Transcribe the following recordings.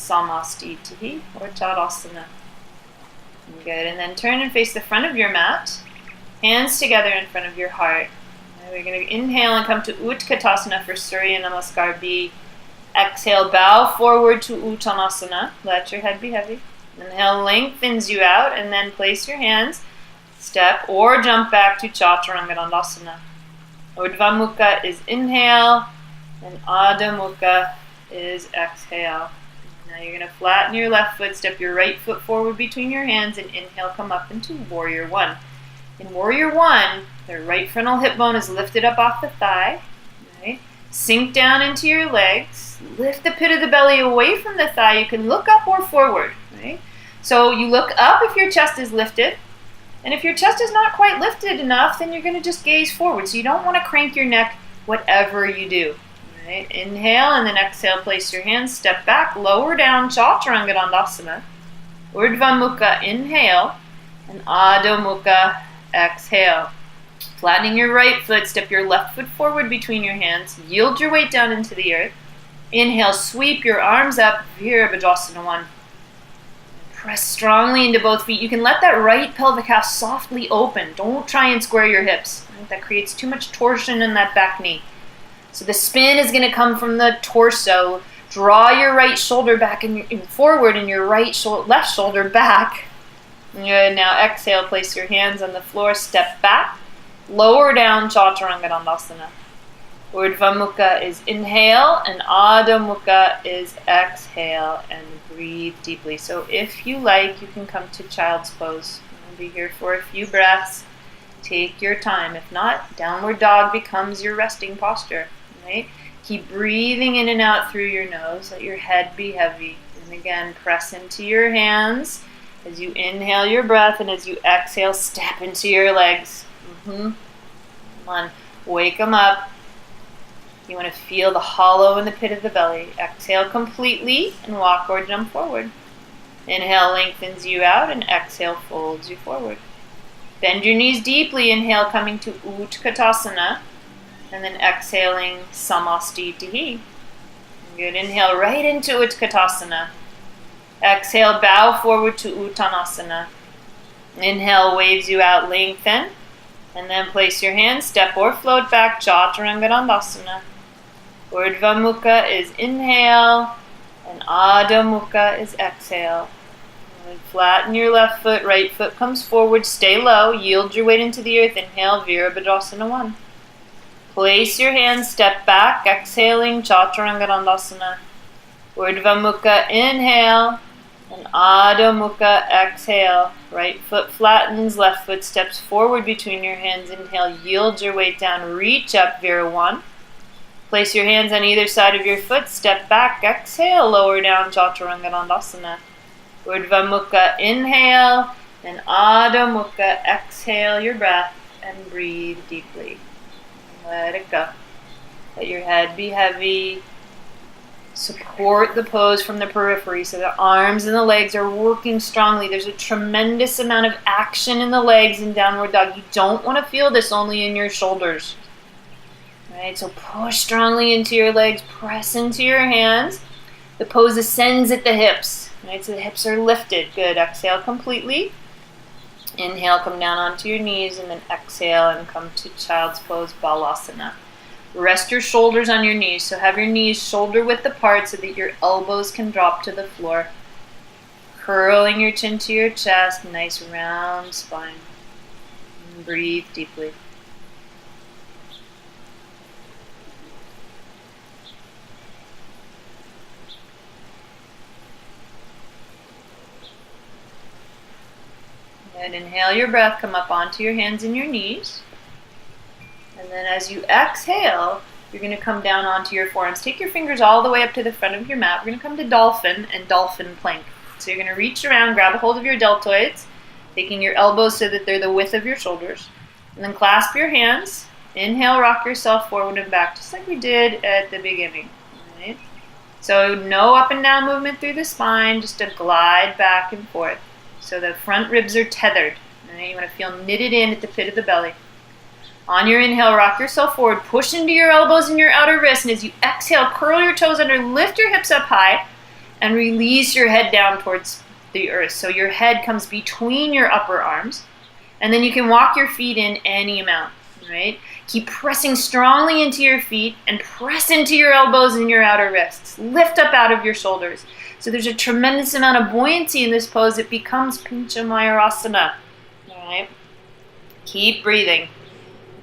Samastitihi or Tadasana. Good, and then turn and face the front of your mat. Hands together in front of your heart. And we're going to inhale and come to Utkatasana for Surya Namaskar B. Exhale, bow forward to Uttanasana. Let your head be heavy. Inhale, lengthens you out, and then place your hands, step or jump back to Chaturanga Dandasana. Urdhva Mukha is inhale, and Adho Mukha is exhale. Now you're going to flatten your left foot, step your right foot forward between your hands, and inhale, come up into Warrior One. In Warrior One, the right frontal hip bone is lifted up off the thigh. Right? Sink down into your legs. Lift the pit of the belly away from the thigh. You can look up or forward. Right? So you look up if your chest is lifted. And if your chest is not quite lifted enough, then you're going to just gaze forward. So you don't want to crank your neck whatever you do. Right? Inhale and then exhale. Place your hands. Step back. Lower down. Chaturanga Dandasana. Urdhva Mukha. Inhale. And Adho Mukha. Exhale. Flattening your right foot, step your left foot forward between your hands. Yield your weight down into the earth. Inhale, sweep your arms up, Virabhadrasana 1. Press strongly into both feet. You can let that right pelvic half softly open. Don't try and square your hips. Right? That creates too much torsion in that back knee. So the spin is going to come from the torso. Draw your right shoulder back and forward and your left shoulder back. Good. Now exhale, place your hands on the floor, step back, lower down, Chaturanga Dandasana. Urdhva Mukha is inhale, and Adho Mukha is exhale, and breathe deeply. So if you like, you can come to Child's Pose. We'll be here for a few breaths. Take your time. If not, Downward Dog becomes your resting posture. Right? Keep breathing in and out through your nose. Let your head be heavy. And again, press into your hands. As you inhale your breath and as you exhale, step into your legs. Come on, wake them up. You want to feel the hollow in the pit of the belly. Exhale completely and walk or jump forward. Inhale lengthens you out and exhale folds you forward. Bend your knees deeply. Inhale coming to Utkatasana and then exhaling Samastitihi. Good. Inhale right into Utkatasana. Exhale, bow forward to Uttanasana. Inhale, waves you out, lengthen. And then place your hands, step or float back, Chaturanga Dandasana. Urdhva Mukha is inhale, and Adho Mukha is exhale. And flatten your left foot, right foot comes forward, stay low, yield your weight into the earth. Inhale, Virabhadrasana 1. Place your hands, step back, exhaling, Chaturanga Dandasana. Urdhva Mukha, inhale. And Adho Mukha, exhale. Right foot flattens, left foot steps forward between your hands. Inhale, yield your weight down, reach up, Vira 1. Place your hands on either side of your foot, step back, exhale, lower down, Chaturanga Dandasana. Urdhva Mukha, inhale, and Adho Mukha, exhale your breath, and breathe deeply. Let it go. Let your head be heavy. Support the pose from the periphery so the arms and the legs are working strongly. There's a tremendous amount of action in the legs in Downward Dog. You don't want to feel this only in your shoulders. Right? So push strongly into your legs, press into your hands. The pose ascends at the hips. Right? So the hips are lifted. Good. Exhale completely. Inhale, come down onto your knees, and then exhale and come to Child's Pose, Balasana. Rest your shoulders on your knees, so have your knees shoulder width apart so that your elbows can drop to the floor. Curling your chin to your chest, nice round spine. And breathe deeply. And inhale your breath, come up onto your hands and your knees. And then as you exhale, you're going to come down onto your forearms. Take your fingers all the way up to the front of your mat. We're going to come to dolphin and dolphin plank. So you're going to reach around, grab a hold of your deltoids, taking your elbows so that they're the width of your shoulders. And then clasp your hands. Inhale, rock yourself forward and back, just like we did at the beginning. Right? So no up and down movement through the spine, just a glide back and forth. So the front ribs are tethered. Right? You want to feel knitted in at the pit of the belly. On your inhale, rock yourself forward, push into your elbows and your outer wrists, and as you exhale, curl your toes under, lift your hips up high, and release your head down towards the earth. So your head comes between your upper arms, and then you can walk your feet in any amount, right? Keep pressing strongly into your feet and press into your elbows and your outer wrists. Lift up out of your shoulders. So there's a tremendous amount of buoyancy in this pose. It becomes Pincha Mayurasana, all right? Keep breathing.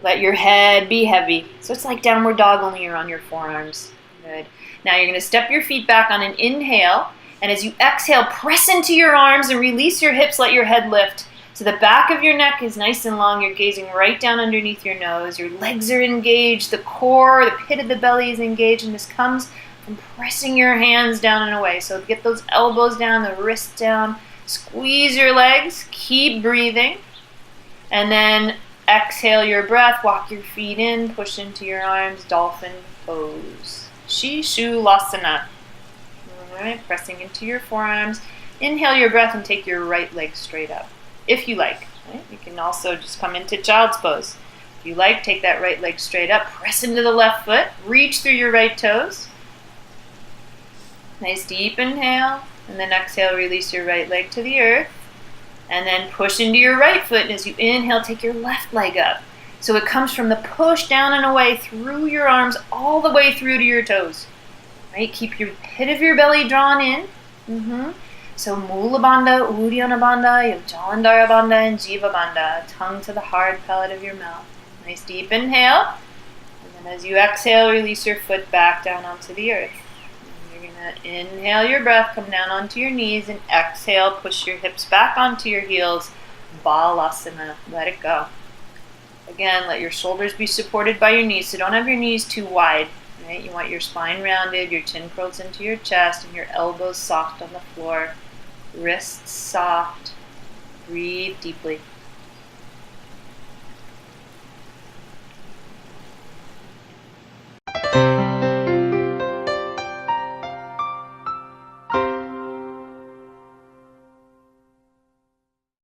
Let your head be heavy. So it's like downward dog, only you're on your forearms. Good. Now you're going to step your feet back on an inhale, and as you exhale, press into your arms and release your hips, let your head lift. So the back of your neck is nice and long. You're gazing right down underneath your nose. Your legs are engaged. The core, the pit of the belly is engaged, and this comes from pressing your hands down and away. So get those elbows down, the wrists down. Squeeze your legs. Keep breathing. And then exhale your breath. Walk your feet in. Push into your arms. Dolphin pose. Shishulasana. All right, pressing into your forearms. Inhale your breath and take your right leg straight up, if you like. Right? You can also just come into child's pose. If you like, take that right leg straight up, press into the left foot, reach through your right toes. Nice deep inhale, and then exhale, release your right leg to the earth, and then push into your right foot, and as you inhale, take your left leg up. So it comes from the push down and away through your arms all the way through to your toes. Right? Keep your pit of your belly drawn in. So Mula Bandha, Uddiyana Bandha, Jalandhara Bandha, and Jiva Bandha. Tongue to the hard palate of your mouth. Nice deep inhale. And then as you exhale, release your foot back down onto the earth. And you're going to inhale your breath, come down onto your knees, and exhale, push your hips back onto your heels. Balasana. Let it go. Again, let your shoulders be supported by your knees, so don't have your knees too wide. Right? You want your spine rounded, your chin curls into your chest, and your elbows soft on the floor. Wrists soft. Breathe deeply.